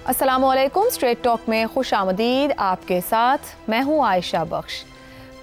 अस्सलामुअलैकुम। Straight talk में खुश आमदीद। आपके साथ मैं हूँ आयशा बख्श।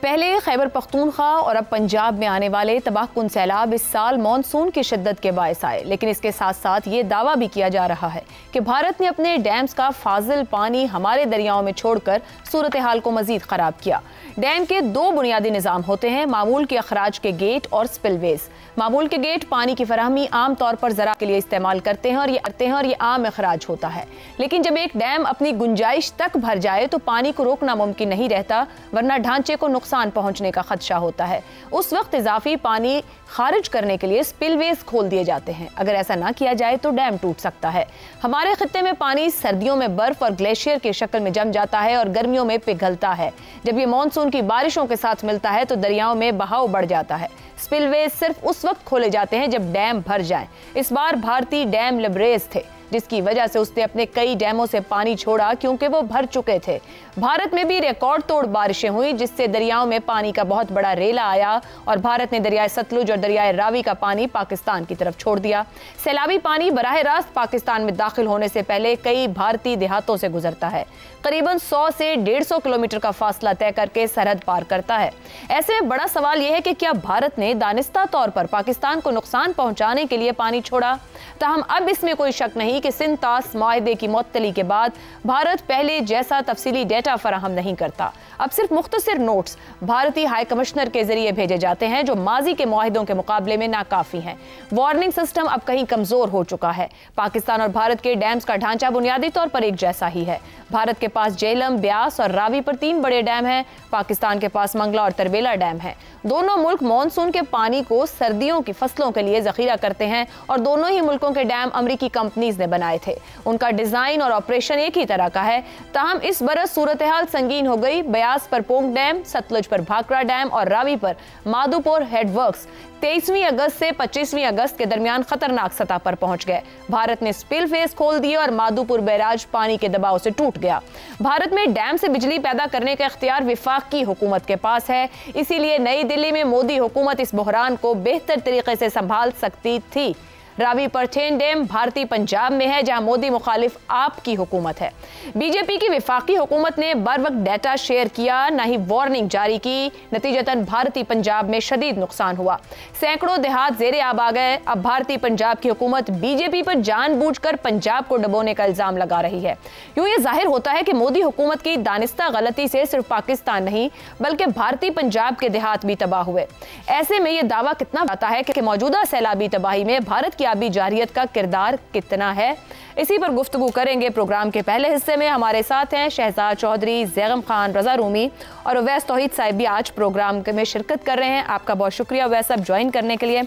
पहले खैबर पख्तूनख्वा और अब पंजाब में आने वाले तबाहकुन सैलाब इस साल मानसून की शिद्दत के बायस आए, लेकिन इसके साथ साथ ये दावा भी किया जा रहा है कि भारत ने अपने डैम्स का फाजिल पानी हमारे दरियाओं में छोड़कर सूरत हाल को मजीद ख़राब किया। डैम के दो बुनियादी निज़ाम होते हैं, मामूल के अखराज के गेट और स्पिलवेज। मामूल के गेट पानी की फराहमी आम तौर पर ज़रा के लिए इस्तेमाल करते हैं और ये आम अखराज होता है, लेकिन जब एक डैम अपनी गुंजाइश तक भर जाए तो पानी को रोकना मुमकिन नहीं रहता, वरना ढांचे को नुकसान पहुंचने का खदशा होता है। उस वक्त इजाफी पानी खारिज करने के लिए स्पिलवेज खोल दिए जाते हैं। अगर ऐसा ना किया जाए तो डैम टूट सकता है। हमारे खित्ते में पानी सर्दियों में बर्फ और ग्लेशियर की शक्ल में जम जाता है और गर्मियों में पिघलता है। जब ये मानसून की बारिशों के साथ मिलता है तो दरियाओं में बहाव बढ़ जाता है। स्पिलवेज सिर्फ उस वक्त खोले जाते हैं जब डैम भर जाएं। इस बार भारतीय डैम लबरेज थे, जिसकी वजह से उसने अपने कई डैमों से पानी छोड़ा क्योंकि वो भर चुके थे। भारत में भी रिकॉर्ड तोड़ बारिशें हुई, जिससे दरियाओं में पानी का बहुत बड़ा रेला आया और भारत ने दरियाए सतलुज और दरियाए रावी का पानी पाकिस्तान की तरफ छोड़ दिया। सैलाबी पानी बराह रास्त पाकिस्तान में दाखिल होने से पहले कई भारतीय देहातों से गुजरता है। करीबन 100 से 150 किलोमीटर का फासला तय करके सरहद पार करता है। ऐसे में बड़ा सवाल यह है कि क्या भारत ने दानिस्ता तौर पर पाकिस्तान को नुकसान पहुंचाने के लिए पानी छोड़ा? ताहम अब इसमें कोई शक नहीं कि सिंध तास माहदे की मुअत्तली के बाद भारत पहले जैसा तफसीली डेटा फराहम नहीं करता। अब सिर्फ मुख्तसर नोट्स भारतीय हाई कमिश्नर के जरिए भेजे जाते हैं, जो माजी के मुआहिदों के मुकाबले में नाकाफी हैं। वार्निंग सिस्टम अब कहीं कमजोर हो चुका है। पाकिस्तान और भारत के डैम्स का ढांचा बुनियादी तौर पर एक जैसा ही है। भारत के पास जेलम, ब्यास और रावी पर 3 बड़े डैम हैं। पाकिस्तान के पास मंगला और तरबेला डैम है। दोनों मुल्क मानसून के पानी को सर्दियों की फसलों के लिए जखीरा करते हैं और दोनों ही मुल्कों के डैम अमरीकी कंपनीज ने बनाए थे। उनका डिजाइन और ऑपरेशन एक ही तरह का है। ताहम इस बरस सूरत हाल संगीन हो गई। ब्यास पर पोंग डैम, सतलुज पर भाखड़ा डैम और रावी पर माधोपुर हेडवर्क्स 23वीं अगस्त से 25वीं अगस्त के दरमियान खतरनाक सतह पर पहुंच गए। भारत ने स्पिल फेस खोल दिए और माधोपुर बैराज पानी के दबाव से टूट गया। भारत में डैम से बिजली पैदा करने का इख्तियार वफाकी हुकूमत के पास है, इसीलिए नई दिल्ली में मोदी हुकूमत इस बहरान को बेहतर तरीके से संभाल सकती थी। रावी पर 10 डैम भारतीय पंजाब में है, जहां मोदी मुखालिफ आपकी हुकूमत है। बीजेपी की वफाकी हुकूमत ने बर वक्त डाटा शेयर किया, न ही वार्निंग जारी की। नतीजतन भारतीय पंजाब में शदीद नुकसान हुआ। सैकड़ों देहात जेरे आब आ गए। अब भारतीय पंजाब की हुकूमत बीजेपी पर जानबूझकर पंजाब को डुबोने का इल्जाम लगा रही है। यूं ये जाहिर होता है कि मोदी हुकूमत की दानिस्ता गलती से सिर्फ पाकिस्तान नहीं बल्कि भारतीय पंजाब के देहात भी तबाह हुए। ऐसे में यह दावा कितना आता है कि मौजूदा सैलाबी तबाही में भारत आबी जारियत का किरदार कितना है। इसी पर गुफ्तगू करेंगे। प्रोग्राम के पहले हिस्से में हमारे साथ हैं शहजाद चौधरी, जैगम खान, रजा रूमी और उवैस तौहीद साहिब भी आज प्रोग्राम में शिरकत कर रहे हैं। आपका बहुत शुक्रिया उवैस साहब ज्वाइन करने के लिए।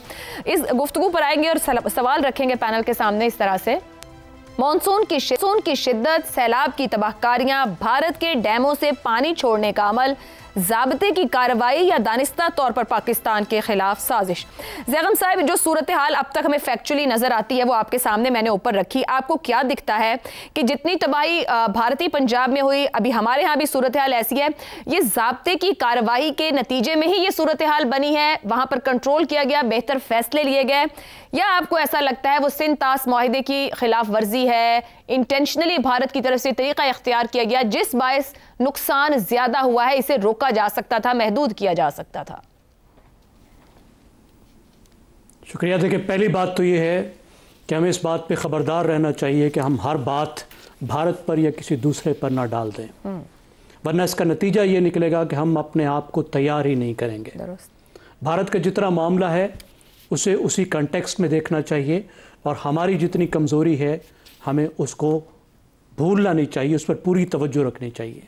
इस गुफ्तगू पर आएंगे और सवाल रखेंगे पैनल के सामने इस तरह से। मानसून की शिद्दत, सैलाब की तबाहकारियां, भारत के डैमों से पानी छोड़ने का अमल, ज़ाब्ते की कार्रवाई या दानिस्ता तौर पर पाकिस्तान के खिलाफ साजिश। जैगम साहब, जो सूरत हाल अब तक हमें फैक्चुअली नजर आती है वो आपके सामने मैंने ऊपर रखी। आपको क्या दिखता है कि जितनी तबाही भारतीय पंजाब में हुई, अभी हमारे यहाँ भी सूरत हाल ऐसी है, ये ज़ाब्ते की कार्रवाई के नतीजे में ही ये सूरत हाल बनी है? वहाँ पर कंट्रोल किया गया, बेहतर फैसले लिए गए, या आपको ऐसा लगता है वो सिंध तास माहदे की खिलाफ वर्जी है, इंटेंशनली भारत की तरफ से तरीका इख्तियार किया गया जिस बायस नुकसान ज्यादा हुआ है, इसे रोका जा सकता था, महदूद किया जा सकता था? शुक्रिया। देखिए, पहली बात तो ये है कि हमें इस बात पे ख़बरदार रहना चाहिए कि हम हर बात भारत पर या किसी दूसरे पर ना डाल दें, वरना इसका नतीजा ये निकलेगा कि हम अपने आप को तैयार ही नहीं करेंगे। भारत का जितना मामला है उसे उसी कंटेक्स्ट में देखना चाहिए और हमारी जितनी कमज़ोरी है हमें उसको भूलना नहीं चाहिए, उस पर पूरी तवज्जो रखनी चाहिए।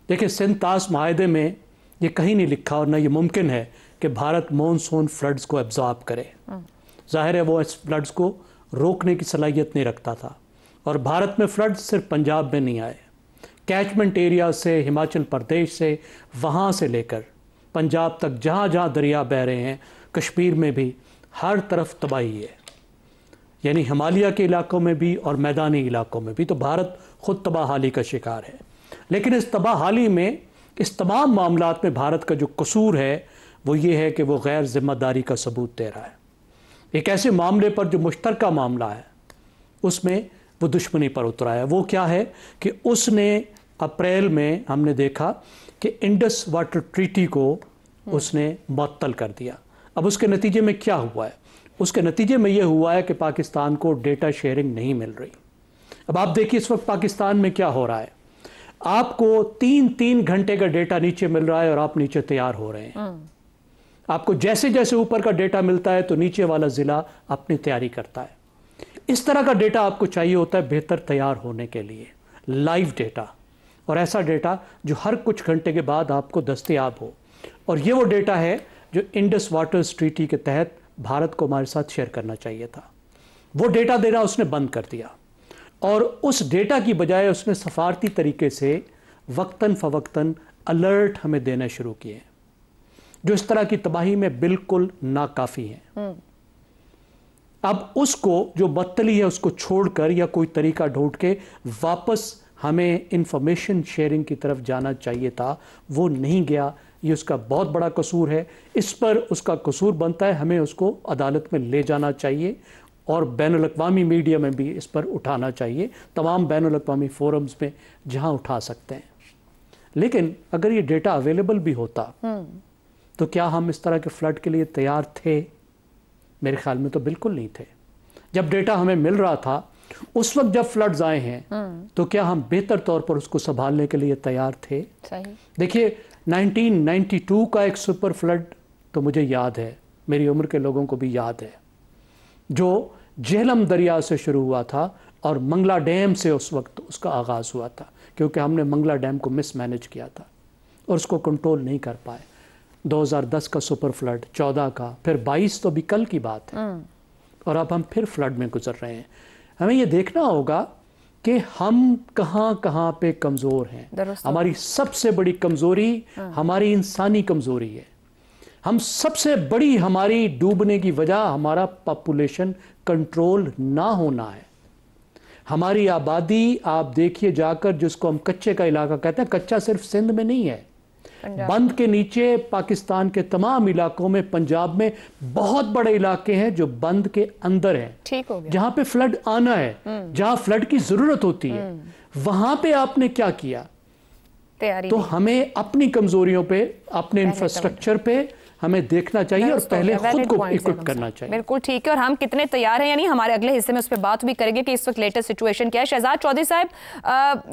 देखिए, सिंध तास माहदे में ये कहीं नहीं लिखा और न ये मुमकिन है कि भारत मानसून फ्लड्स को एब्जॉर्ब करे। जाहिर है वो इस फ्लड्स को रोकने की सलाहियत नहीं रखता था। और भारत में फ्लड्स सिर्फ पंजाब में नहीं आए, कैचमेंट एरिया से, हिमाचल प्रदेश से, वहाँ से लेकर पंजाब तक जहाँ जहाँ दरिया बह रहे हैं, कश्मीर में भी हर तरफ तबाही है। यानी हिमालय के इलाकों में भी और मैदानी इलाकों में भी। तो भारत ख़ुद तबाहाली का शिकार है। लेकिन इस तबाहाली में, इस तमाम मामलात में भारत का जो कसूर है वो ये है कि वो गैर जिम्मेदारी का सबूत दे रहा है। एक ऐसे मामले पर जो मुश्तरका मामला है उसमें वो दुश्मनी पर उतरा है। वो क्या है कि उसने अप्रैल में हमने देखा कि इंडस वाटर ट्रीटी को उसने मुअत्तल कर दिया। अब उसके नतीजे में क्या हुआ है? उसके नतीजे में यह हुआ है कि पाकिस्तान को डेटा शेयरिंग नहीं मिल रही। अब आप देखिए इस वक्त पाकिस्तान में क्या हो रहा है, आपको 3-3 घंटे का डेटा नीचे मिल रहा है और आप नीचे तैयार हो रहे हैं। आपको जैसे जैसे ऊपर का डेटा मिलता है तो नीचे वाला ज़िला अपनी तैयारी करता है। इस तरह का डेटा आपको चाहिए होता है बेहतर तैयार होने के लिए, लाइव डेटा, और ऐसा डेटा जो हर कुछ घंटे के बाद आपको दस्तयाब हो। और ये वो डेटा है जो इंडस वाटर्स ट्रीटी के तहत भारत को हमारे साथ शेयर करना चाहिए था। वो डेटा देना उसने बंद कर दिया और उस डेटा की बजाय उसने सफारती तरीके से वक्तन फ़वक्तन अलर्ट हमें देने शुरू किए, जो इस तरह की तबाही में बिल्कुल नाकाफ़ी हैं। अब उसको जो बदतली है उसको छोड़कर या कोई तरीका ढूंढ के वापस हमें इंफॉर्मेशन शेयरिंग की तरफ जाना चाहिए था, वो नहीं गया। ये उसका बहुत बड़ा कसूर है, इस पर उसका कसूर बनता है, हमें उसको अदालत में ले जाना चाहिए और बैनुल अक़वामी मीडिया में भी इस पर उठाना चाहिए, तमाम बैनुल अक़वामी फोरम्स में जहां उठा सकते हैं। लेकिन अगर ये डेटा अवेलेबल भी होता तो क्या हम इस तरह के फ्लड के लिए तैयार थे? मेरे ख्याल में तो बिल्कुल नहीं थे। जब डेटा हमें मिल रहा था उस वक्त जब फ्लड्स आए हैं तो क्या हम बेहतर तौर पर उसको संभालने के लिए तैयार थे? सही। देखिए 1992 का एक सुपर फ्लड तो मुझे याद है, मेरी उम्र के लोगों को भी याद है, जो झेलम दरिया से शुरू हुआ था और मंगला डैम से उस वक्त उसका आगाज़ हुआ था, क्योंकि हमने मंगला डैम को मिसमैनेज किया था और उसको कंट्रोल नहीं कर पाए। 2010 का सुपर फ्लड, 14 का, फिर 22 तो भी कल की बात है और अब हम फिर फ्लड में गुजर रहे हैं। हमें ये देखना होगा कि हम कहाँ कहाँ पे कमज़ोर हैं। हमारी सबसे बड़ी कमज़ोरी हमारी इंसानी कमज़ोरी है। हम सबसे बड़ी हमारी डूबने की वजह हमारा पॉपुलेशन कंट्रोल ना होना है। हमारी आबादी आप देखिए जाकर, जिसको हम कच्चे का इलाका कहते हैं, कच्चा सिर्फ सिंध में नहीं है, बंद के नीचे पाकिस्तान के तमाम इलाकों में, पंजाब में बहुत बड़े इलाके हैं जो बंद के अंदर हैं, ठीक हो गया, जहां पे फ्लड आना है, जहां फ्लड की जरूरत होती है, वहां पे आपने क्या किया? तैयारी तो हमें अपनी कमजोरियों पे, अपने इंफ्रास्ट्रक्चर पे हमें देखना चाहिए और पहले खुद को इक्विप करना चाहिए। बिल्कुल ठीक है। और हम कितने तैयार हैं, यानी हमारे अगले हिस्से में उस पर बात भी करेंगे कि इस वक्त लेटेस्ट सिचुएशन क्या है। शहजाद चौधरी साहब,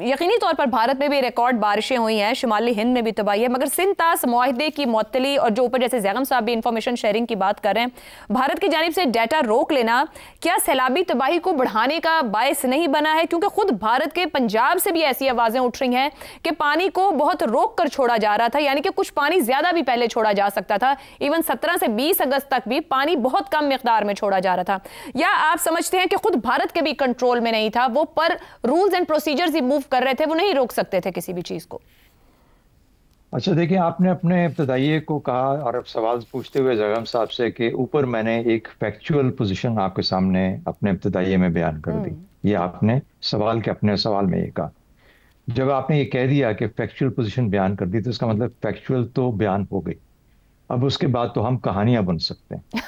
यकीनी तौर पर भारत में भी रिकॉर्ड बारिशें हुई हैं, शुमाली हिंद में भी तबाही है, मगर सिंध तास मुआहदे की मुअत्तली और जो ऊपर जैसे जैगम साहब भी इंफॉर्मेशन शेयरिंग की बात कर रहे हैं, भारत की जानिब से डाटा रोक लेना क्या सैलाबी तबाही को बढ़ाने का बायस नहीं बना है? क्योंकि खुद भारत के पंजाब से भी ऐसी आवाजें उठ रही हैं कि पानी को बहुत रोक कर छोड़ा जा रहा था, यानी कि कुछ पानी ज्यादा भी पहले छोड़ा जा सकता था। इवन 17 से 20 अगस्त तक भी पानी बहुत कम मिकदार में छोड़ा जा रहा था। या आप समझते हैं कि खुद भारत के भी कंट्रोल में नहीं था, वो पर rules and procedures he move कर रहे थे, वो नहीं रोक सकते थे किसी भी चीज को? अच्छा देखिए, आपने अपने इब्तदाइये को कहा और अब सवाल पूछते हुए जगम साहब से कि ऊपर मैंने एक फैक्चुअल पोजीशन आपके सामने अपने इब्तदाइये में बयान कर दी। ये आपने सवाल के अपने सवाल में ये कहा। जब आपने ये कह दिया कि फैक्चुअल पोजीशन बयान कर दी तो इसका मतलब फैक्चुअल तो बयान हो गई। अब उसके बाद तो हम कहानियां बुन सकते हैं।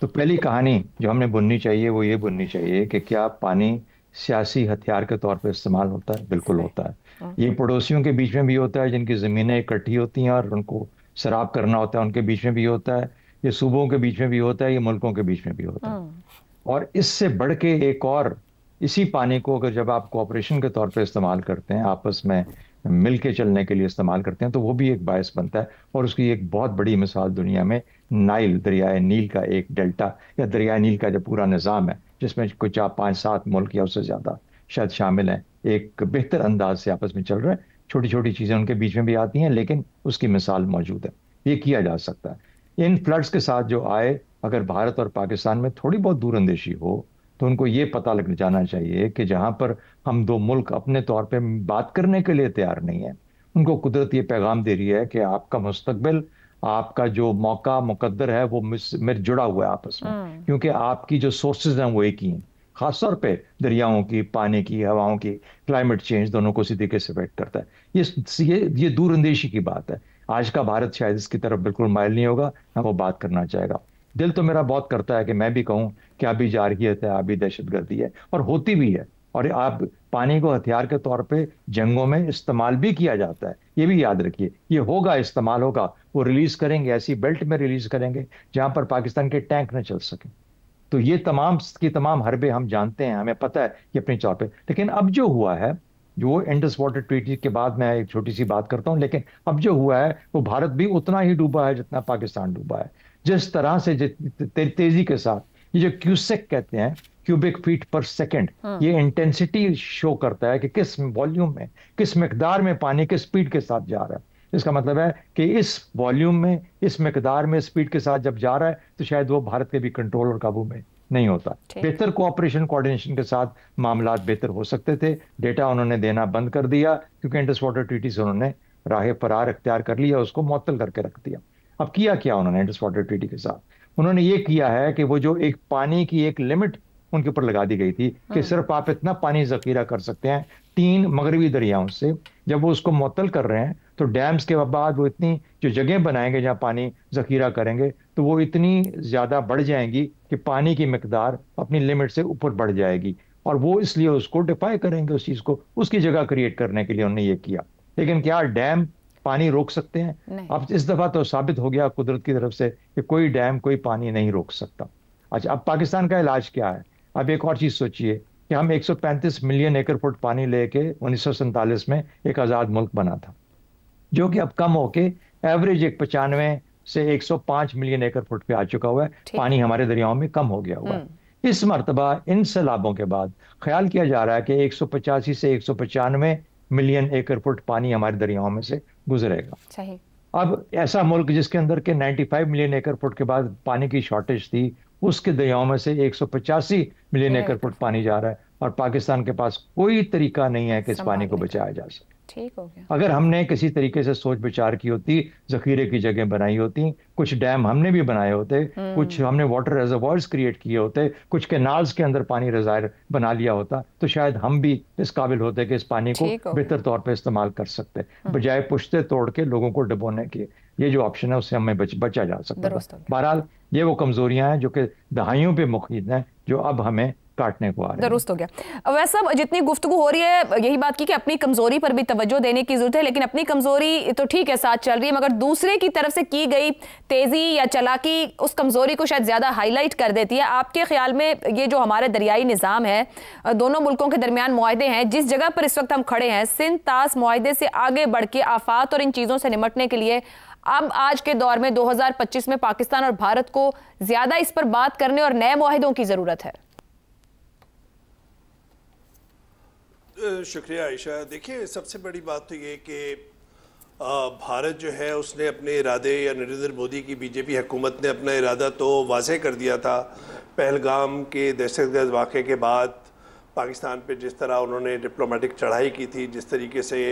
तो पहली कहानी जो हमने बुननी चाहिए वो ये बुननी चाहिए कि क्या पानी सियासी हथियार के तौर पर इस्तेमाल होता है? बिल्कुल होता है। ये पड़ोसियों के बीच में भी होता है, जिनकी ज़मीनें इकट्ठी होती हैं और उनको सराब करना होता है, उनके बीच में भी होता है। ये सूबों के बीच में भी होता है, ये मुल्कों के बीच में भी होता है। और इससे बढ़ के एक और, इसी पानी को अगर जब आप कोऑपरेशन के तौर पर इस्तेमाल करते हैं, आपस में मिल के चलने के लिए इस्तेमाल करते हैं, तो वो भी एक बायस बनता है। और उसकी एक बहुत बड़ी मिसाल दुनिया में नाइल, दरियाए नील का एक डेल्टा या दरियाए नील का जो पूरा निज़ाम है, जिसमें कुछ 5-7 मुल्क या उससे ज़्यादा शायद शामिल हैं, एक बेहतर अंदाज से आपस में चल रहे हैं। छोटी छोटी चीज़ें उनके बीच में भी आती हैं, लेकिन उसकी मिसाल मौजूद है। ये किया जा सकता है। इन फ्लड्स के साथ जो आए, अगर भारत और पाकिस्तान में थोड़ी बहुत दूरअंदेशी हो तो उनको ये पता लग जाना चाहिए कि जहां पर हम दो मुल्क अपने तौर पे बात करने के लिए तैयार नहीं है, उनको कुदरत ये पैगाम दे रही है कि आपका मुस्तकबिल, आपका जो मौका मुकद्दर है वो मेरे जुड़ा हुआ है आपस में, क्योंकि आपकी जो सोर्सेज हैं वो एक ही हैं। खासतौर पे दरियाओं की, पानी की, हवाओं की, क्लाइमेट चेंज दोनों को इसी तरीके से अफेक्ट करता है। ये दूरअंदेशी की बात है। आज का भारत शायद इसकी तरफ बिल्कुल माइल नहीं होगा, ना वो बात करना चाहेगा। दिल तो मेरा बहुत करता है कि मैं भी कहूं कि अभी जारहियत है, अभी दहशतगर्दी है, और होती भी है। और आप पानी को हथियार के तौर पे जंगों में इस्तेमाल भी किया जाता है, ये भी याद रखिए। ये होगा, इस्तेमाल होगा, वो रिलीज करेंगे, ऐसी बेल्ट में रिलीज करेंगे जहां पर पाकिस्तान के टैंक न चल सके। तो ये तमाम की तमाम हरबे हम जानते हैं, हमें पता है कि अपने तौर पे। लेकिन अब जो हुआ है, जो इंडस वाटर ट्रीटी के बाद मैं एक छोटी सी बात करता हूं, लेकिन अब जो हुआ है वो भारत भी उतना ही डूबा है जितना पाकिस्तान डूबा है। जिस तरह से तेजी के साथ ये जो क्यूसेक कहते हैं, क्यूबिक फीट पर सेकंड, ये इंटेंसिटी शो करता है कि किस वॉल्यूम में, किस मिकदार में पानी किस स्पीड के साथ जा रहा है। इसका मतलब है कि इस वॉल्यूम में, इस मिकदार में, स्पीड के साथ जब जा रहा है तो शायद वो भारत के भी कंट्रोल और काबू में नहीं होता। बेहतर कोऑपरेशन कोऑर्डिनेशन के साथ मामला बेहतर हो सकते थे। डेटा उन्होंने देना बंद कर दिया क्योंकि इंडस वाटर ट्रीटी से उन्होंने राह फरार इख्तियार कर लिया, उसको मुअत्तल करके रख दिया। अब किया क्या उन्होंने इंडस वाटर ट्रीटी के साथ? उन्होंने ये किया है कि वो जो एक पानी की एक लिमिट उनके ऊपर लगा दी गई थी कि सिर्फ आप इतना पानी जखीरा कर सकते हैं 3 मगरबी दरियाओं से, जब वो उसको मुअत्तल कर रहे हैं तो डैम्स के बाद वो इतनी जो जगह बनाएंगे जहां पानी जखीरा करेंगे तो वो इतनी ज्यादा बढ़ जाएंगी कि पानी की मिकदार अपनी लिमिट से ऊपर बढ़ जाएगी, और वो इसलिए उसको डिफाई करेंगे, उस चीज को, उसकी जगह क्रिएट करने के लिए उन्होंने ये किया। लेकिन क्या डैम पानी रोक सकते हैं? अब इस दफा तो साबित हो गया कुदरत की तरफ से कि कोई डैम कोई पानी नहीं रोक सकता। अच्छा, अब पाकिस्तान का इलाज क्या है? अब एक और चीज सोचिए कि हम 135 मिलियन एकड़ फुट पानी लेके 1947 में एक आजाद मुल्क बना था, जो कि अब कम होके एवरेज 95 से 105 मिलियन एकड़ फुट पे आ चुका हुआ है। पानी हमारे दरियाओं में कम हो गया हुआ है। इस मर्तबा इन सैलाबों के बाद ख्याल किया जा रहा है कि 185 से 195 मिलियन एकड़ फुट पानी हमारे दरियाओं में से गुजरेगा। सही। अब ऐसा मुल्क जिसके अंदर के 95 मिलियन एकड़ फुट के बाद पानी की शॉर्टेज थी, उसके दरियाओं में से 185 मिलियन एकड़ फुट पानी जा रहा है, और पाकिस्तान के पास कोई तरीका नहीं है कि इस पानी को बचाया जा सके। ठीक हो गया। अगर हमने किसी तरीके से सोच विचार की होती, जखीरे की जगह बनाई होती, कुछ डैम हमने भी बनाए होते, कुछ हमने वाटर रिजर्वॉयर्स क्रिएट किए होते, कुछ कैनाल्स के अंदर पानी रिजर्वायर बना लिया होता, तो शायद हम भी इस काबिल होते कि इस पानी को बेहतर तौर पे इस्तेमाल कर सकते, बजाय पुश्ते तोड़ के लोगों को डुबोने के। ये जो ऑप्शन है उससे हमें बचा जा सकता है। बहरहाल ये वो कमजोरियां हैं जो कि दहाइयों पे मुक़ीद हैं, जो अब हमें काटने को आ रहे हैं। दुरुस्त हो गया। वैसे जितनी गुफ्तगू हो रही है यही बात की कि अपनी कमजोरी पर भी तवज्जो देने की जरूरत है, लेकिन अपनी कमजोरी तो ठीक है साथ चल रही है, मगर दूसरे की तरफ से की गई तेजी या चालाकी उस कमजोरी को शायद ज्यादा हाईलाइट कर देती है। आपके ख्याल में ये जो हमारे दरियाई निज़ाम है, दोनों मुल्कों के दरमियान मुआहदे हैं, जिस जगह पर इस वक्त हम खड़े हैं, सिंध तास मुआहदे से आगे बढ़ के आफात और इन चीजों से निपटने के लिए अब आज के दौर में 2025 में पाकिस्तान और भारत को ज्यादा इस पर बात करने और नए मुआहदों की जरूरत है? शुक्रिया आयशा। देखिए, सबसे बड़ी बात तो ये कि भारत जो है उसने अपने इरादे, या नरेंद्र मोदी की बीजेपी हुकूमत ने अपना इरादा तो वाज़ेह कर दिया था। पहलगाम के दहशतगर्द वाक़े के बाद पाकिस्तान पे जिस तरह उन्होंने डिप्लोमेटिक चढ़ाई की थी, जिस तरीके से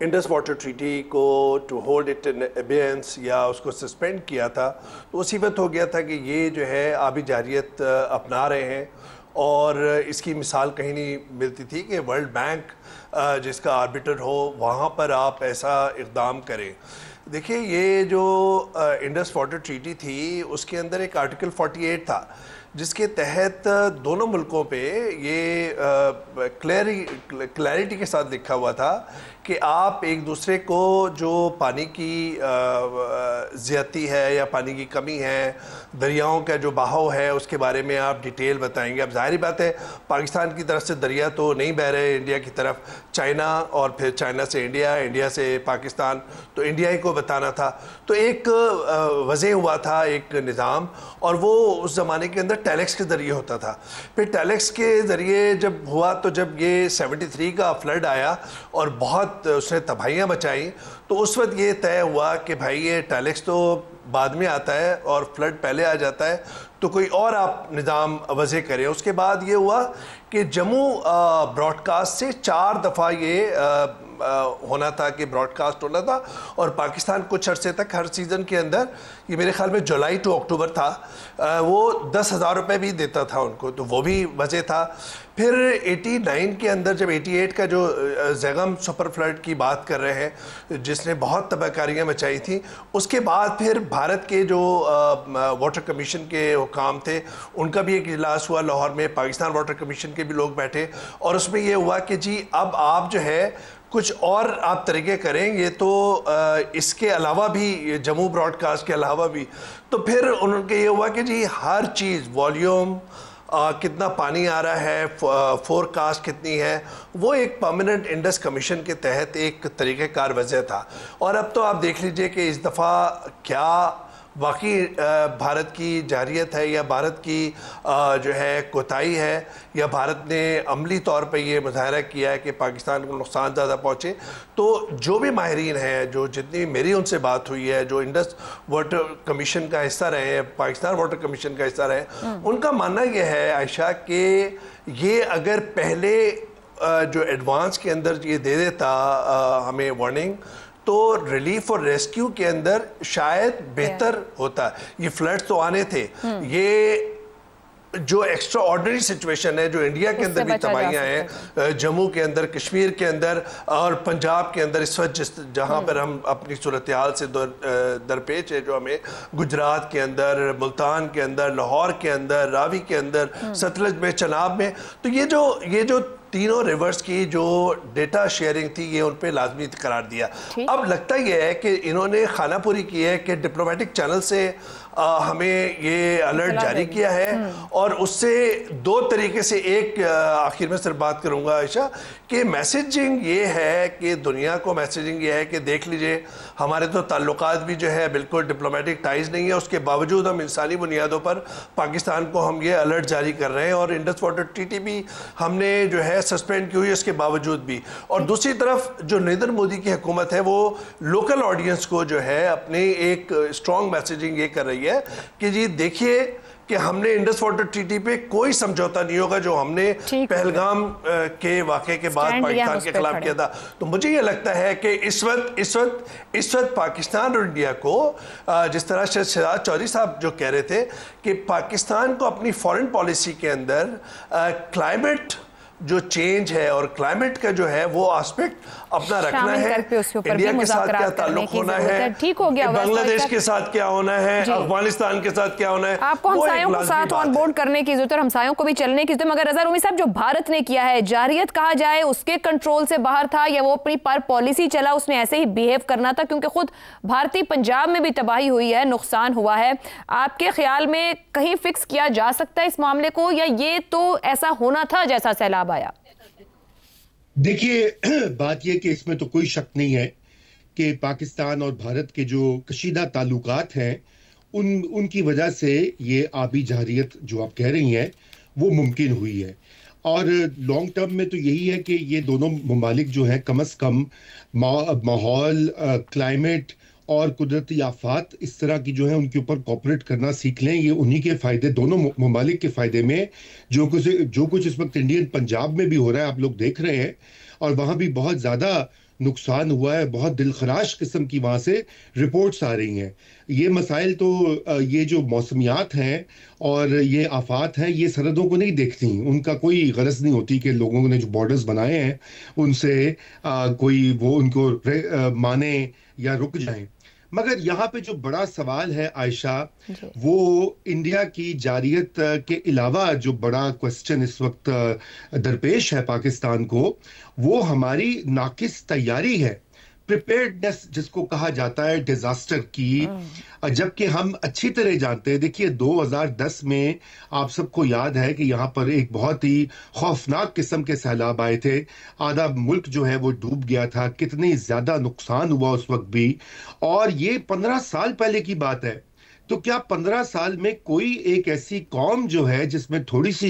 इंडस वाटर ट्रीटी को टू होल्ड इट इन एबेंस या उसको सस्पेंड किया था, तो उसी वक्त हो गया था कि ये जो है आबी जारियत अपना रहे हैं। और इसकी मिसाल कहीं नहीं मिलती थी कि वर्ल्ड बैंक जिसका आर्बिटर हो वहाँ पर आप ऐसा इक़दाम करें। देखिए, ये जो इंडस वाटर ट्रीटी थी उसके अंदर एक आर्टिकल 48 था जिसके तहत दोनों मुल्कों पे ये क्लैरिटी के साथ लिखा हुआ था कि आप एक दूसरे को जो पानी की ज़्यादती है या पानी की कमी है, दरियाओं का जो बहाव है, उसके बारे में आप डिटेल बताएंगे। अब जाहिर बात है पाकिस्तान की तरफ से दरिया तो नहीं बह रहे इंडिया की तरफ, चाइना और फिर चाइना से इंडिया, इंडिया से पाकिस्तान, तो इंडिया ही को बताना था। तो एक वजह हुआ था एक निज़ाम, और वो उस ज़माने के अंदर टैलेक्स के ज़रिए होता था। फिर टैलेक्स के ज़रिए जब हुआ तो जब ये 73 का फ्लड आया और बहुत उसने तबाहियाँ मचाई, तो उस वक्त ये तय हुआ कि भाई ये टैलेक्स तो बाद में आता है और फ्लड पहले आ जाता है, तो कोई और आप निज़ाम वज़े करें। उसके बाद ये हुआ कि जम्मू ब्रॉडकास्ट से 4 दफ़ा ये होना था कि ब्रॉडकास्ट होना था, और पाकिस्तान कुछ अरसे तक हर सीज़न के अंदर, ये मेरे ख्याल में जुलाई टू अक्टूबर था, वो 10,000 रुपये भी देता था उनको, तो वो भी वजह था। फिर 89 के अंदर जब 88 का जो ज़ैगम सुपर फ्लड की बात कर रहे हैं जिसने बहुत तबाहकारियाँ मचाई थी, उसके बाद फिर भारत के जो वाटर कमीशन के हुकाम थे उनका भी एक इजलास हुआ लाहौर में, पाकिस्तान वाटर कमीशन के भी लोग बैठे और उसमें ये हुआ कि जी अब आप जो है कुछ और आप तरीके करेंगे तो इसके अलावा भी, जम्मू ब्रॉडकास्ट के अलावा भी, तो फिर उनके ये हुआ कि जी हर चीज़, वॉल्यूम, कितना पानी आ रहा है, फोरकास्ट कितनी है, वो एक परमानेंट इंडस कमीशन के तहत एक तरीक़ेकार वजह था। और अब तो आप देख लीजिए कि इस दफ़ा क्या वाकई भारत की जारियत है या भारत की जो है कोताही है या भारत ने अमली तौर पे ये मुजाहरा किया है कि पाकिस्तान को नुकसान ज़्यादा पहुँचे। तो जो भी माहिरीन हैं, जो जितनी मेरी उनसे बात हुई है, जो इंडस वाटर कमीशन का हिस्सा रहे हैं, पाकिस्तान वाटर कमीशन का हिस्सा रहे, उनका मानना ये है आयशा कि ये अगर पहले जो एडवांस के अंदर ये दे देता हमें वार्निंग, तो रिलीफ और रेस्क्यू के अंदर शायद बेहतर होता। ये फ्लड्स तो आने थे, ये जो एक्स्ट्रा ऑर्डिनरी सिचुएशन है जो इंडिया के अंदर भी तबाहियाँ हैं, जम्मू के अंदर, कश्मीर के अंदर और पंजाब के अंदर इस वक्त जहाँ पर हम अपनी सूरत हाल से दरपेश है, जो हमें गुजरात के अंदर, मुल्तान के अंदर, लाहौर के अंदर, रावी के अंदर, सतलज में, चनाब में, तो ये जो तीनों रिवर्स की जो डेटा शेयरिंग थी ये उन पे लाजमी करार दिया। अब लगता ये है कि इन्होंने खानापुरी की है कि डिप्लोमेटिक चैनल से हमें ये अलर्ट जारी किया है और उससे दो तरीके से, एक आखिर में सिर्फ बात करूंगा आयशा, कि मैसेजिंग ये है कि दुनिया को मैसेजिंग ये है कि देख लीजिए हमारे तो ताल्लुकात भी जो है बिल्कुल डिप्लोमेटिक टाइज नहीं है, उसके बावजूद हम इंसानी बुनियादों पर पाकिस्तान को हम ये अलर्ट जारी कर रहे हैं और इंडस वाटर ट्रीटी भी हमने जो है सस्पेंड की हुई है उसके बावजूद भी। और दूसरी तरफ जो नरेंद्र मोदी की हुकूमत है वो लोकल ऑडियंस को जो है अपनी एक स्ट्रॉन्ग मैसेजिंग ये कर रही है कि जी देखिए कि हमने इंडस वाटर ट्रीटी पे कोई समझौता नहीं होगा जो हमने पहलगाम के वाक़े के बाद पाकिस्तान के खिलाफ किया था। तो मुझे ये लगता है कि इस वक्त पाकिस्तान और इंडिया को, जिस तरह से शहजाद चौधरी साहब जो कह रहे थे कि पाकिस्तान को अपनी फॉरेन पॉलिसी के अंदर क्लाइमेट जो चेंज है और क्लाइमेट का जो है वो एस्पेक्ट अपना रखना है, इंडिया के साथ क्या ताल्लुक होना है, ठीक हो गया, बांग्लादेश के साथ क्या होना है, अफगानिस्तान के साथ क्या होना है, आपको हमसायों को साथ ऑन बोर्ड करने की जरूरत है, हमसायों को भी चलने की जरूरत है। मगर रज़ा रूमी साहब, जो भारत ने किया है, जारियत कहा जाए उसके कंट्रोल से बाहर था या वो अपनी पर पॉलिसी चला, उसने ऐसे ही बिहेव करना था? क्योंकि खुद भारतीय पंजाब में भी तबाही हुई है, नुकसान हुआ है, आपके ख्याल में कहीं फिक्स किया जा सकता है इस मामले को, या ये तो ऐसा होना था जैसा सैलाब आया? देखिए, बात यह कि इसमें तो कोई शक नहीं है कि पाकिस्तान और भारत के जो कशीदा ताल्लुकात हैं उनकी वजह से ये आबी जारियत जो आप कह रही हैं वो मुमकिन हुई है। और लॉन्ग टर्म में तो यही है कि ये दोनों ममालिक जो हैं कम से कम माहौल, क्लाइमेट और कुदरती आफात इस तरह की जो है उनके ऊपर कॉपरेट करना सीख लें। ये उन्हीं के फ़ायदे, दोनों ममालिक के फ़ायदे में। जो कुछ इस वक्त इंडियन पंजाब में भी हो रहा है आप लोग देख रहे हैं, और वहाँ भी बहुत ज़्यादा नुकसान हुआ है, बहुत दिलखराश किस्म की वहाँ से रिपोर्ट्स आ रही हैं। ये मसाइल तो ये जो मौसमियात हैं और ये आफात हैं ये सरहदों को नहीं देखती, उनका कोई गरज नहीं होती कि लोगों ने जो बॉर्डर्स बनाए हैं उनसे कोई वो उनको माने या रुक जाएं। मगर यहाँ पे जो बड़ा सवाल है आयशा, वो इंडिया की जारियत के अलावा जो बड़ा क्वेश्चन इस वक्त दरपेश है पाकिस्तान को, वो हमारी नाकिस तैयारी है, प्रिपेयर्डनेस जिसको कहा जाता है डिजास्टर की। जबकि हम अच्छी तरह जानते हैं, देखिए 2010 में आप सबको याद है कि यहाँ पर एक बहुत ही खौफनाक किस्म के सैलाब आए थे, आधा मुल्क जो है वो डूब गया था, कितनी ज्यादा नुकसान हुआ उस वक्त भी। और ये 15 साल पहले की बात है। तो क्या 15 साल में कोई एक ऐसी कौम जो है जिसमें थोड़ी सी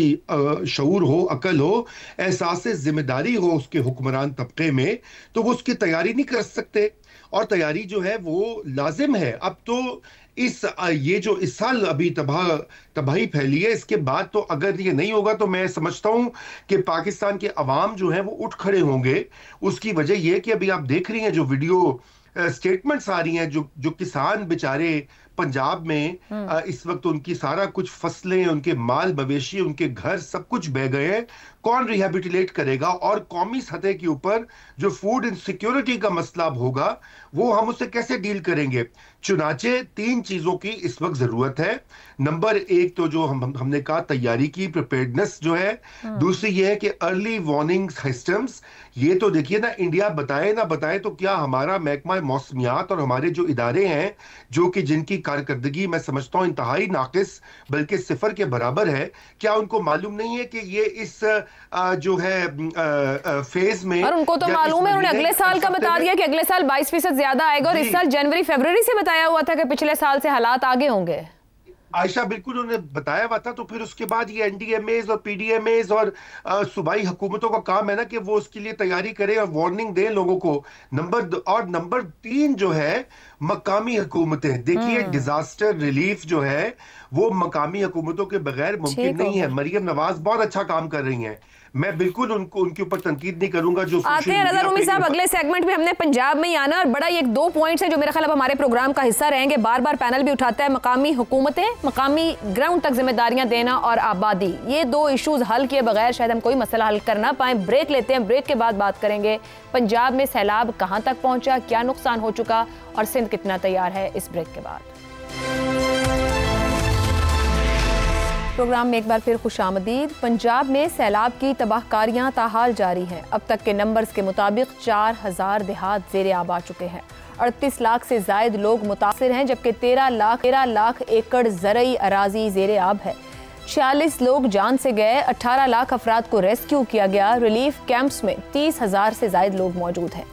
शऊर हो, अकल हो, एहसास जिम्मेदारी हो उसके हुक्मरान तबके में, तो वो उसकी तैयारी नहीं कर सकते? और तैयारी जो है वो लाजिम है। अब तो ये जो इस साल अभी तबाही फैली है, इसके बाद तो अगर ये नहीं होगा तो मैं समझता हूं कि पाकिस्तान के अवाम जो है वो उठ खड़े होंगे। उसकी वजह यह कि अभी आप देख रही हैं जो वीडियो स्टेटमेंट्स आ रही हैं, जो किसान बेचारे पंजाब में इस वक्त उनकी सारा कुछ फसलें, उनके माल मवेशी, उनके घर सब कुछ बह गए हैं। कौन रिहेबिलिटेट करेगा? और कौमी सतह के ऊपर जो फूड इनसिक्योरिटी का मसला होगा वो हम उससे कैसे डील करेंगे? चुनाचे 3 चीजों की इस वक्त जरूरत है। नंबर 1 तो जो हमने कहा तैयारी की, प्रिपेयर्डनेस जो है। दूसरी ये है कि अर्ली वार्निंग सिस्टम्स। ये तो देखिए ना, इंडिया बताए ना बताए तो क्या हमारा महकमा मौसमियात और हमारे जो इदारे हैं जो कि जिनकी कारकर्दगी मैं समझता हूं इंतहाई नाकिस बल्कि सिफर के बराबर है, क्या उनको मालूम नहीं है कि ये इस जो है फेज में, और उनको तो मालूम है, उन्होंने अगले साल का बता दिया कि अगले साल 22% ज्यादा आएगा, और इस साल जनवरी फरवरी से बताया हुआ था कि पिछले साल से हालात आगे होंगे। आयशा बिल्कुल उन्होंने बताया हुआ था। तो फिर उसके बाद ये एनडीएमएज और पीडीएमएज और सूबाई हुकूमतों का काम है ना कि वो उसके लिए तैयारी करें और वार्निंग दें लोगों को। नंबर 3 जो है मकामी हुकूमतें। देखिए डिजास्टर रिलीफ जो है वो मकामी हुकूमतों के बगैर मुमकिन नहीं है। मरियम नवाज बहुत अच्छा काम कर रही हैं, मैं बिल्कुल उनके ऊपर तनकीद नहीं करूंगा। जो आते हैं रज़ा रूमी साहब, अगले सेगमेंट में हमने पंजाब में ही आना, और बड़ा एक 2 पॉइंट्स हैं जो मेरे ख्याल अब हमारे प्रोग्राम का हिस्सा रहेंगे, बार बार पैनल भी उठाता है। मकामी हुकूमतें, मकामी ग्राउंड तक जिम्मेदारियां देना और आबादी, ये 2 इशूज हल किए बगैर शायद हम कोई मसला हल कर ना पाए। ब्रेक लेते हैं, ब्रेक के बाद बात करेंगे पंजाब में सैलाब कहां तक पहुंचा, क्या नुकसान हो चुका और सिंध कितना तैयार है। इस ब्रेक के बाद प्रोग्राम में एक बार फिर खुशामदीद। पंजाब में सैलाब की तबाहकारियां ताहाल जारी हैं। अब तक के नंबर्स के मुताबिक 4000 देहात ज़ेरे आब आ चुके हैं। 38 लाख से जायद लोग मुतासिर हैं, जबकि 13 लाख एकड़ ज़रई अराजी ज़ेरे आब है। 46 लोग जान से गए, 18 लाख अफराद को रेस्क्यू किया गया। रिलीफ कैंप्स में 30,000 से जायद लोग मौजूद हैं।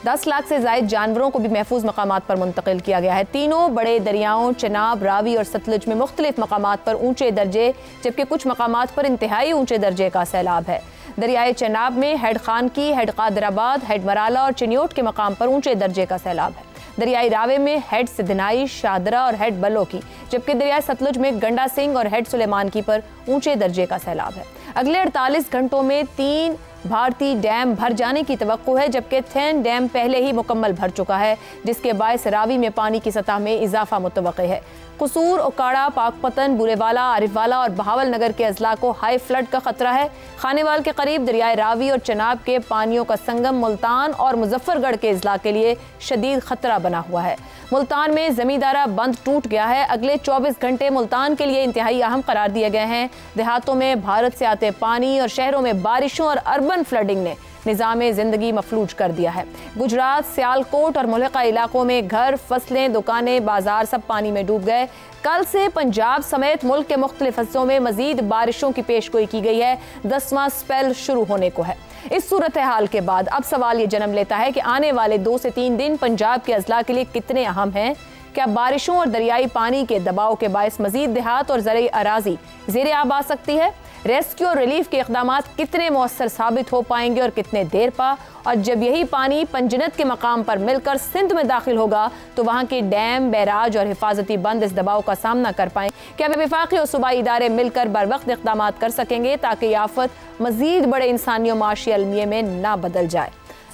10 लाख से जायद जानवरों को भी महफूज मकामात पर मुंतकिल किया गया है। तीनों बड़े दरियाओं चनाब, रावी और सतलुज में मुख्तलिफ मकामात पर ऊंचे दर्जे, जबकि कुछ मकामात पर इंतहाई ऊंचे दर्जे का सैलाब है। दरियाए चनाब में head Khanki, head Qadirabad, head Marala और चिन्योट के मकाम पर ऊंचे दर्जे का सैलाब है। दरियाई रावे में हेड सिद्धनाई, शादरा और हेड बलो की, जबकि दरियाए सतलुज में गंडा सिंह और हेड सुलेमान की पर ऊंचे दर्जे का सैलाब है। अगले 48 घंटों में 3 भारतीय डैम भर जाने की तवक्को है, जबकि थेन डैम पहले ही मुकम्मल भर चुका है, जिसके बायस रावी में पानी की सतह में इजाफा मुतवक्के है। कसूर, ओकाड़ा, पाकपतन, बुरेवाला, आरिफवाला और बहावल नगर के अजला को हाई फ्लड का खतरा है। खानेवाल के करीब दरियाए रावी और चनाब के पानियों का संगम मुल्तान और मुजफ्फरगढ़ के अजला के लिए शदीद खतरा बना हुआ है। मुल्तान में जमींदारा बंद टूट गया है। अगले 24 घंटे मुल्तान के लिए इंतहाई अहम करार दिए गए हैं। देहातों में भारत से आते पानी और शहरों में बारिशों और अर्बन फ्लडिंग ने निज़ाम ज़िंदगी मफलूज कर दिया है। गुजरात, सियालकोट और मुल्का इलाकों में घर, फसलें, दुकानें, बाजार सब पानी में डूब गए। कल से पंजाब समेत मुल्क के मुख्तलिफ हिस्सों में मजीद बारिशों की पेशगोई की गई है। 10वां स्पेल शुरू होने को है। इस सूरत हाल के बाद अब सवाल ये जन्म लेता है कि आने वाले 2 से 3 दिन पंजाब के अजला के लिए कितने अहम हैं। क्या बारिशों और दरियाई पानी के दबाव के बायस मजीद देहात और ज़रई अराजी ज़ेरे आब आ सकती है? रेस्क्यू और रिलीफ के इक़दामात कितने मौसर साबित हो पाएंगे और कितने देर पा? और जब यही पानी पंजनत के मकाम पर मिलकर सिंध में दाखिल होगा तो वहाँ के डैम, बैराज और हिफाजती बंद इस दबाव का सामना कर पाएं? क्या वफाकी और सूबाई इदारे मिलकर बर वक्त इक़दामात कर सकेंगे ताकि ये आफत मजीद बड़े इंसानी और माशी अलमिये में ना बदल जाए?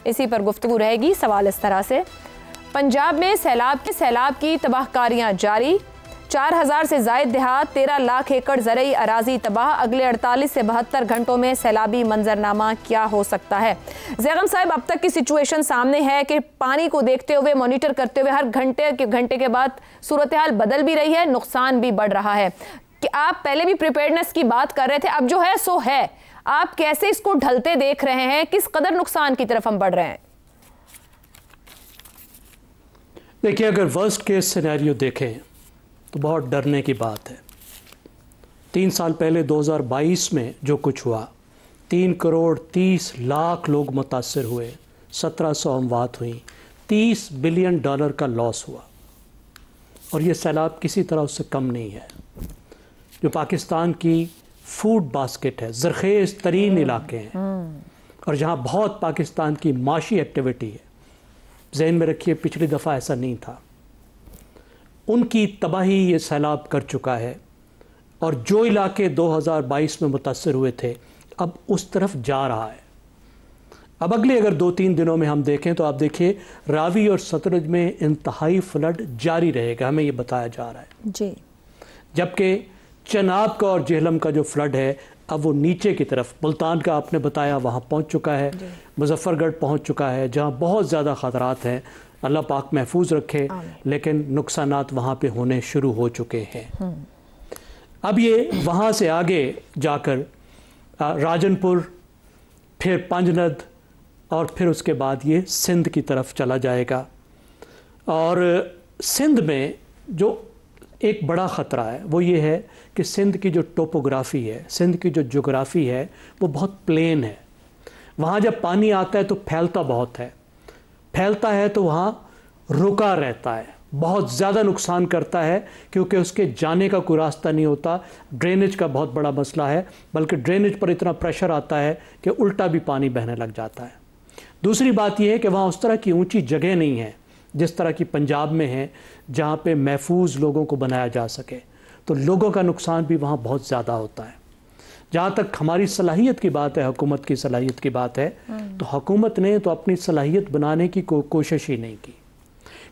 इसी पर गुफ्तगू रहेगी। सवाल इस तरह से, पंजाब में सैलाब की तबाहकारियाँ जारी। 4000 से जायद देहात, 13 लाख एकड़ ज़रई अराजी तबाह। अगले 48 से 72 घंटों में सैलाबी मंजरनामा क्या हो सकता है? ज़ैगम साहब, अब तक की सिचुएशन सामने है कि पानी को देखते हुए, मॉनिटर करते हुए हर घंटे के बाद सूरत हाल बदल भी रही है, नुकसान भी बढ़ रहा है। कि आप पहले भी प्रिपेयर्डनेस की बात कर रहे थे, अब जो है सो है, आप कैसे इसको ढलते देख रहे हैं? किस कदर नुकसान की तरफ हम बढ़ रहे हैं? देखिए, अगर वर्स्ट केस सिनेरियो देखें तो बहुत डरने की बात है। 3 साल पहले 2022 में जो कुछ हुआ, 3 करोड़ 30 लाख लोग मुतासर हुए, 1700 अमवात हुई, $30 बिलियन का लॉस हुआ। और ये सैलाब किसी तरह उससे कम नहीं है। जो पाकिस्तान की फूड बास्केट है, ज़रखेज़ तरीन इलाके हैं और जहाँ बहुत पाकिस्तान की माशी एक्टिविटी है, ज़हन में रखिए पिछली दफ़ा ऐसा नहीं था। उनकी तबाही ये सैलाब कर चुका है। और जो इलाके 2022 में मुतासर हुए थे, अब उस तरफ जा रहा है। अब अगले अगर 2-3 दिनों में हम देखें तो आप देखिए रावी और सतलुज में इंतहाई फ्लड जारी रहेगा, हमें ये बताया जा रहा है जी। जबकि चनाब का और जेहलम का जो फ्लड है अब वो नीचे की तरफ, मुल्तान का आपने बताया वहाँ पहुँच चुका है, मुजफ्फरगढ़ पहुँच चुका है, जहाँ बहुत ज़्यादा ख़तरात हैं। अल्लाह पाक महफूज रखे, लेकिन नुकसानात वहाँ पे होने शुरू हो चुके हैं। अब ये वहाँ से आगे जाकर राजनपुर, फिर पंजनद और फिर उसके बाद ये सिंध की तरफ चला जाएगा। और सिंध में जो एक बड़ा ख़तरा है वो ये है कि सिंध की जो टोपोग्राफ़ी है, सिंध की जो जोग्राफ़ी है वो बहुत प्लेन है। वहाँ जब पानी आता है तो फैलता बहुत है, फैलता है तो वहाँ रुका रहता है, बहुत ज़्यादा नुकसान करता है क्योंकि उसके जाने का कोई रास्ता नहीं होता। ड्रेनेज का बहुत बड़ा मसला है, बल्कि ड्रेनेज पर इतना प्रेशर आता है कि उल्टा भी पानी बहने लग जाता है। दूसरी बात यह है कि वहाँ उस तरह की ऊंची जगह नहीं है जिस तरह की पंजाब में है, जहाँ पे महफूज लोगों को बनाया जा सके, तो लोगों का नुकसान भी वहाँ बहुत ज़्यादा होता है। जहाँ तक हमारी सलाहियत की बात है, हुकूमत की सलाहियत की बात है, तो हुकूमत ने तो अपनी सलाहियत बनाने की कोशिश ही नहीं की,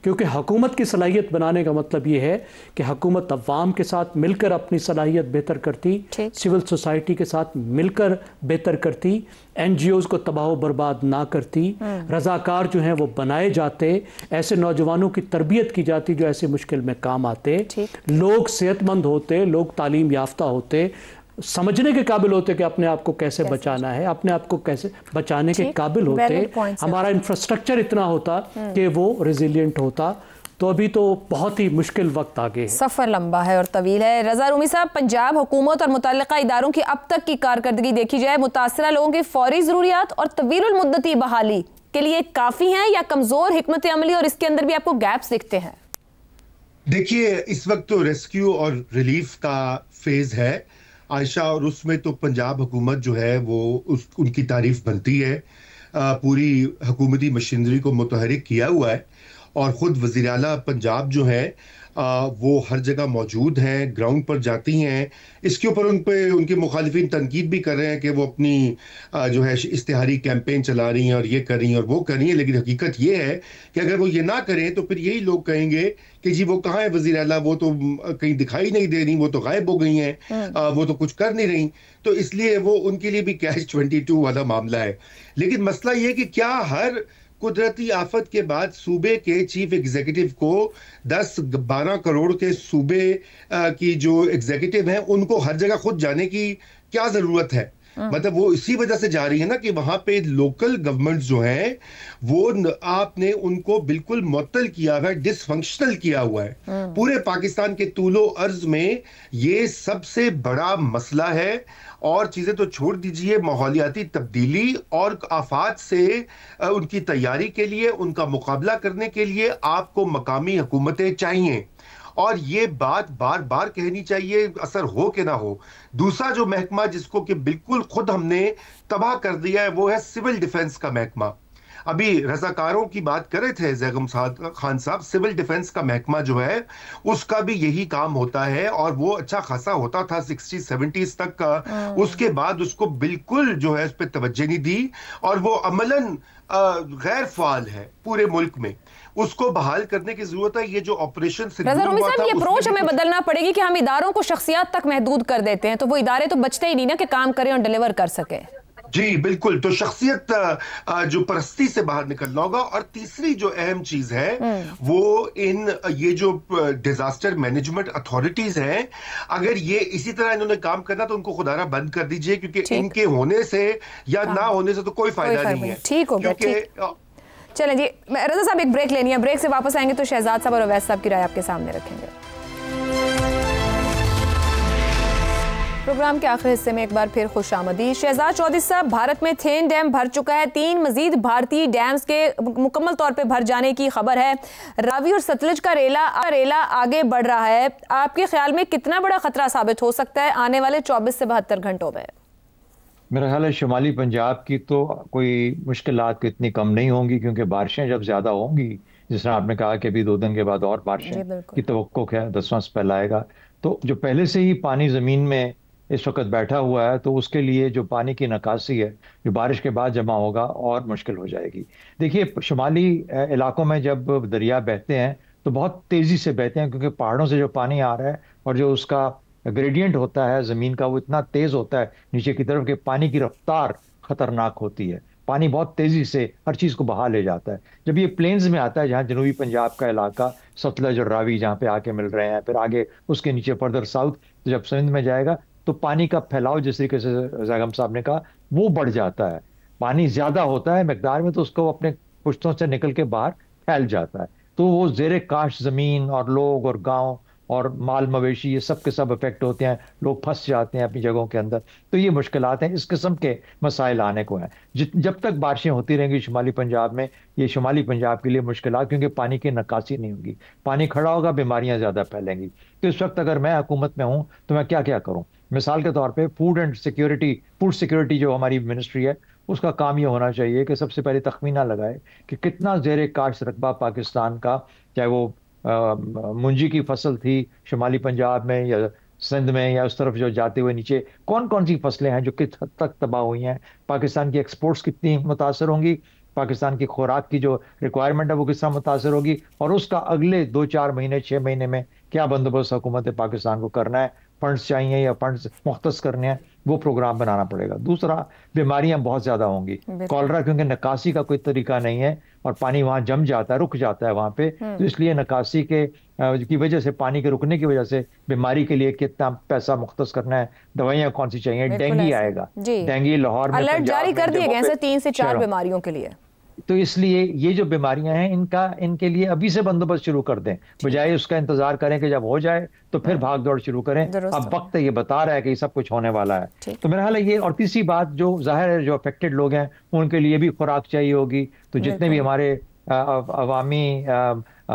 क्योंकि हुकूमत की सलाहियत बनाने का मतलब ये है कि हुकूमत अवाम के साथ मिलकर अपनी सलाहियत बेहतर करती, सिविल सोसाइटी के साथ मिलकर बेहतर करती, NGOs को तबाह बर्बाद ना करती, रज़ाकार जो हैं वो बनाए जाते, ऐसे नौजवानों की तरबियत की जाती जो ऐसे मुश्किल में काम आते, लोग सेहतमंद होते, लोग तालीम याफ्ता होते, समझने के काबिल होते कि अपने आप को कैसे बचाना है, अपने आप को कैसे बचाने के काबिल होते, हमारा इंफ्रास्ट्रक्चर इतना होता कि वो रेजिलिएंट होता। तो अभी तो बहुत ही मुश्किल वक्त आगे है, सफ़र लंबा है और तवील है। रज़ा रूमी साहब, पंजाब हुकूमत और मुतल्लिका इदारों की अब तक की कारकर्दगी देखी जाए, मुतासरा लोगों की फौरी ज़रूरियात और तवील मुद्दती बहाली के लिए काफ़ी हैं या कमज़ोर हिकमत अमली और इसके अंदर भी आपको गैप्स दिखते हैं? देखिए, इस वक्त तो रेस्क्यू और रिलीफ का फेज है आयशा, और उसमें तो पंजाब हुकूमत जो है वो उनकी तारीफ बनती है। पूरी हुकूमती मशीनरी को मुतहरिक किया हुआ है और ख़ुद वज़ीर आला पंजाब जो है वो हर जगह मौजूद हैं, ग्राउंड पर जाती हैं। इसके ऊपर उनके मुखालिफिन तनकीद भी कर रहे हैं कि वो अपनी जो है इश्तिहारी कैंपेन चला रही हैं और ये कर रही हैं और वो कर रही हैं, लेकिन हकीकत ये है कि अगर वो ये ना करें तो फिर यही लोग कहेंगे कि जी वो कहाँ है वज़ीर आला, वो तो कहीं दिखाई नहीं दे रही, वो तो गायब हो गई हैं, वो तो कुछ कर नहीं रही। तो इसलिए वो उनके लिए भी कैच 22 वाला मामला है। लेकिन मसला ये कि क्या हर कुदरती आफत के बाद सूबे के चीफ एग्जीक्यूटिव को 10-12 करोड़ के सूबे की जो एग्जीक्यूटिव हैं उनको हर जगह खुद जाने की क्या जरूरत है? मतलब वो इसी वजह से जा रही है ना कि वहां पे लोकल गवर्नमेंट जो है वो आपने उनको बिल्कुल मुअत्तल किया हुआ है, डिसफंक्शनल किया हुआ है। पूरे पाकिस्तान के तूलो अर्ज में ये सबसे बड़ा मसला है। और चीजें तो छोड़ दीजिए, माहौलियाती तब्दीली और आफात से उनकी तैयारी के लिए, उनका मुकाबला करने के लिए आपको मकामी हुकूमतें चाहिए और ये बात बार बार कहनी चाहिए, असर हो कि ना हो। दूसरा जो महकमा जिसको कि बिल्कुल खुद हमने तबाह कर दिया है वो है सिविल डिफेंस का महकमा। अभी रजाकारों की बात कर रहे थे ज़ैगम खान साहब, सिविल डिफेंस का महकमा जो है उसका भी यही काम होता है और वो अच्छा खासा होता था 60-70s तक का। उसके बाद उसको बिल्कुल जो है उस पर तवज्जो नहीं दी और वो अमलन गैर फाल है पूरे मुल्क में। उसको बहाल करने की जरूरत है। ये जो ऑपरेशन रज़ा रूमी साहब, ये अप्रोच हमें बदलना पड़ेगी कि हम इदारों को शख्सियत तक महदूद कर देते हैं, तो वो इदारे तो बचते ही नहीं ना कि काम करें और डिलीवर कर सके। जी बिल्कुल, तो शख्सियत जो परस्ती से बाहर निकलना होगा। और तीसरी जो अहम चीज है वो ये जो डिजास्टर मैनेजमेंट अथॉरिटीज हैं, अगर ये इसी तरह इन्होंने काम करना तो उनको खुदारा बंद कर दीजिए, क्योंकि इनके होने से या ना होने से तो कोई फायदा नहीं है। ठीक हो गया। चलें जी, रज़ा साहब एक ब्रेक लेनी है, ब्रेक से वापस आएंगे तो शहजाद साहब और अवैस साहब की राय आपके सामने रखेंगे। प्रोग्राम के आखिरी हिस्से में एक बार फिर खुशामदीद। शहजाद चौधरी साहब, भारत में थेन डैम भर चुका है, 3 मजीद भारतीय डैम्स के मुकम्मल तौर पे भर जाने की खबर है। रावी और सतलज का रेला आगे बढ़ रहा है। आपके ख्याल में कितना बड़ा खतरा साबित हो सकता है आने वाले 24 से 72 घंटों में? मेरा ख्याल है शुमाली पंजाब की तो कोई मुश्किलात इतनी कम नहीं होंगी, क्योंकि बारिशें जब ज़्यादा होंगी, जिस तरह आपने कहा कि अभी 2 दिन के बाद और बारिशें की तवक्को है, 10वां स्पेल आएगा, तो जो पहले से ही पानी ज़मीन में इस वक्त बैठा हुआ है तो उसके लिए जो पानी की निकासी है जो बारिश के बाद जमा होगा और मुश्किल हो जाएगी। देखिए, शुमाली इलाकों में जब दरिया बहते हैं तो बहुत तेज़ी से बहते हैं, क्योंकि पहाड़ों से जो पानी आ रहा है और जो उसका ग्रेडियंट होता है ज़मीन का वो इतना तेज़ होता है नीचे की तरफ कि पानी की रफ्तार ख़तरनाक होती है। पानी बहुत तेजी से हर चीज़ को बहा ले जाता है। जब ये प्लेन्स में आता है, जहाँ जनूबी पंजाब का इलाका, सतलज और रावी जहाँ पे आके मिल रहे हैं, फिर आगे उसके नीचे फर्दर साउथ, तो जब सिंध में जाएगा तो पानी का फैलाव, जिस तरीके से जैगम साहब ने कहा, वो बढ़ जाता है। पानी ज्यादा होता है मकदार में तो उसको अपने पुश्तों से निकल के बाहर फैल जाता है, तो वो ज़ेरे काश ज़मीन और लोग और गांव और माल मवेशी ये सब के सब इफेक्ट होते हैं, लोग फंस जाते हैं अपनी जगहों के अंदर। तो ये मुश्किलात हैं, इस किस्म के मसाइल आने को हैं। जब तक बारिशें होती रहेंगी शुमाली पंजाब में, ये शुमाली पंजाब के लिए मुश्किलात, क्योंकि पानी की निकासी नहीं होगी, पानी खड़ा होगा, बीमारियां ज़्यादा फैलेंगी। तो इस वक्त अगर मैं हुकूमत में हूँ तो मैं क्या क्या करूँ? मिसाल के तौर पर फूड सिक्योरिटी जो हमारी मिनिस्ट्री है, उसका काम ये होना चाहिए कि सबसे पहले तखमीना लगाए कि कितना ज़ेरे काश्त रकबा पाकिस्तान का, चाहे वो मुंजी की फसल थी शुमाली पंजाब में या सिंध में या उस तरफ जो जाते हुए नीचे, कौन कौन सी फसलें हैं जो किस हद तक तबाह हुई हैं, पाकिस्तान की एक्सपोर्ट्स कितनी मुतासर होंगी, पाकिस्तान की खुराक की जो रिक्वायरमेंट है वो किस तरह मुतासर होगी, और उसका अगले 2-4 महीने 6 महीने में क्या बंदोबस्त हुकूमत पाकिस्तान को करना है, फंड्स चाहिए या फंड्स मुख्तस करने हैं, वो प्रोग्राम बनाना पड़ेगा। दूसरा, बीमारियां बहुत ज़्यादा होंगी, कॉलरा, क्योंकि निकासी का कोई तरीका नहीं है और पानी वहाँ जम जाता है, रुक जाता है वहाँ पे, तो इसलिए निकासी की वजह से, पानी के रुकने की वजह से बीमारी के लिए कितना पैसा मुख्तस करना है, दवाइयाँ कौन सी चाहिए, डेंगू आएगा, डेंगू लाहौर में अलर्ट जारी कर दिए गए हैं 3 से 4 बीमारियों के लिए। तो इसलिए ये जो बीमारियां हैं इनके लिए अभी से बंदोबस्त शुरू कर दें, बजाय उसका इंतजार करें कि जब हो जाए तो फिर भाग दौड़ शुरू करें। अब वक्त ये बता रहा है कि सब कुछ होने वाला है। तो मेरा ख्याल है ये। और तीसरी बात, जो जाहिर है जो अफेक्टेड लोग हैं उनके लिए भी खुराक चाहिए होगी, तो जितने भी हमारे अवामी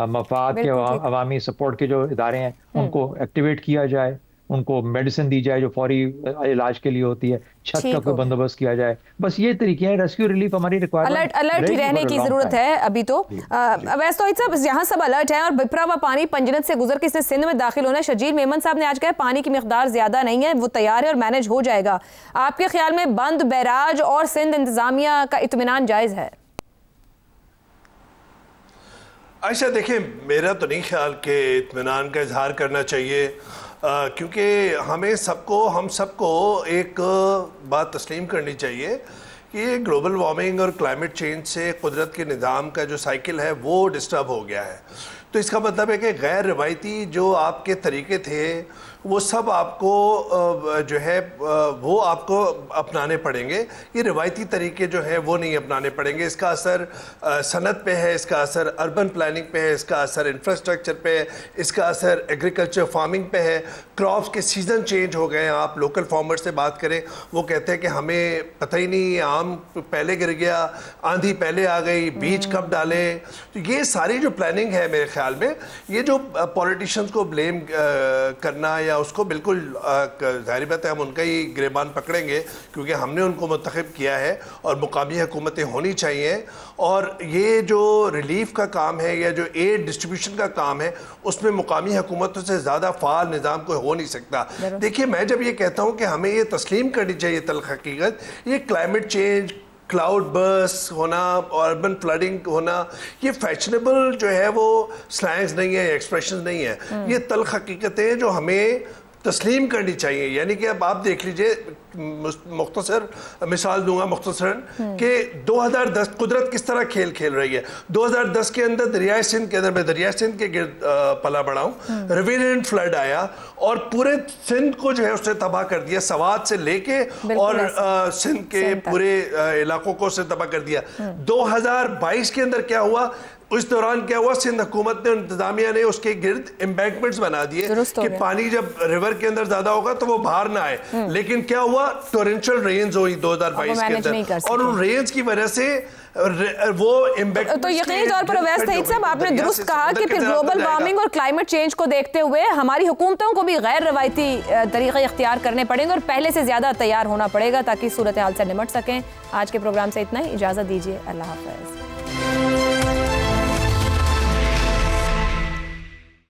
मफाद के, अवामी सपोर्ट के जो इदारे हैं उनको एक्टिवेट किया जाए, उनको मेडिसिन दी जाए जो फौरी इलाज के लिए होती है, छत का कोई बंदोबस्त किया जाए। बस ये तरीके हैं। रेस्क्यू रिलीफ हमारी रिक्वायरमेंट, अलर्ट ही रहने की जरूरत है अभी तो। वैसे तो सब यहाँ सब अलर्ट है और बिपरा हुआ पानी पंजनत से गुजर के इसने सिंध में दाखिल होना है। शजीर मेमन साहब ने आज कहा पानी की मिकदार ज्यादा नहीं है, वो तैयार है और मैनेज हो जाएगा। आपके ख्याल में बंद, बैराज और सिंध इंतजामिया का इत्मीनान जायज है? आयशा, देखिए, मेरा तो नहीं ख्याल कि इत्मीनान का इजहार करना चाहिए, क्योंकि हम सबको एक बात तस्लीम करनी चाहिए कि ग्लोबल वार्मिंग और क्लाइमेट चेंज से कुदरत के निज़ाम का जो साइकिल है वो डिस्टर्ब हो गया है। तो इसका मतलब है कि गैर रिवायती जो आपके तरीके थे वो सब आपको जो है वो आपको अपनाने पड़ेंगे। ये रिवायती तरीके जो हैं वो नहीं अपनाने पड़ेंगे। इसका असर सनत पे है, इसका असर अर्बन प्लानिंग पे है, इसका असर इंफ्रास्ट्रक्चर पे है, इसका असर एग्रीकल्चर फार्मिंग पे है। क्रॉप्स के सीज़न चेंज हो गए हैं। आप लोकल फार्मर से बात करें, वो कहते हैं कि हमें पता ही नहीं, आम पहले गिर गया, आंधी पहले आ गई, बीज कब डाले। तो ये सारी जो प्लानिंग है मेरे ख्याल में, ये जो पॉलिटिशियंस को ब्लेम करना या उसको, बिल्कुल जाहिर बात है हम उनका ही गिरेबान पकड़ेंगे क्योंकि हमने उनको मुंतखब किया है और मुकामी हुकूमतें होनी चाहिए। और ये जो रिलीफ का काम है या जो एड डिस्ट्रीब्यूशन का काम है उसमें मुकामी हुकूमतों से ज़्यादा फ़ाल निज़ाम कोई हो नहीं सकता। देखिए, मैं जब ये कहता हूँ कि हमें ये तस्लीम करनी चाहिए तल्ख हकीकत, ये क्लाइमेट चेंज, क्लाउड बर्स्ट होना, अर्बन फ्लडिंग होना, ये फैशनेबल जो है वो स्लैंग्स नहीं है, एक्सप्रेशन नहीं है, ये तल्ख हकीकतें जो हमें तस्लीम करनी चाहिए। यानी कि अब आप देख लीजिए, मुख्तसर मिसाल दूंगा मुख्तसरन कि 2010 कुदरत किस तरह खेल खेल रही है। 2010 के अंदर दरियाए सिंध के अंदर, मैं दरियाए सिंध के गिर्द पला बड़ा हूँ, रिवेरेंट फ्लड आया और पूरे सिंध को जो है उसने तबाह कर दिया, सवात से लेके और सिंध के पूरे इलाकों को उसने तबाह कर दिया। 2022 के अंदर क्या हुआ, उस दौरान क्या हुआ, सिंध हुकूमत ने, इंतजामिया ने उसके गिर्द एम्बैंकमेंट्स बना दिए कि पानी जब रिवर के अंदर ज्यादा होगा तो वो बाहर ना आए। लेकिन क्या हुआ, टोरेंशियल रेन्स हुई 2022 के अंदर और उन रेन्स की वजह से वो तो यकीनी तौर पर अवैस सईद साहब, आपने दुरुस्त कहा कि फिर ग्लोबल वार्मिंग और क्लाइमेट चेंज को देखते हुए हमारी हुकूमतों को भी गैर रवायती तरीके इख्तियार करने पड़ेंगे और पहले से ज्यादा तैयार होना पड़ेगा ताकि सूरत हाल से निपट सकें। आज के प्रोग्राम से इतना ही, इजाजत दीजिए, अल्लाह हाफ़िज़।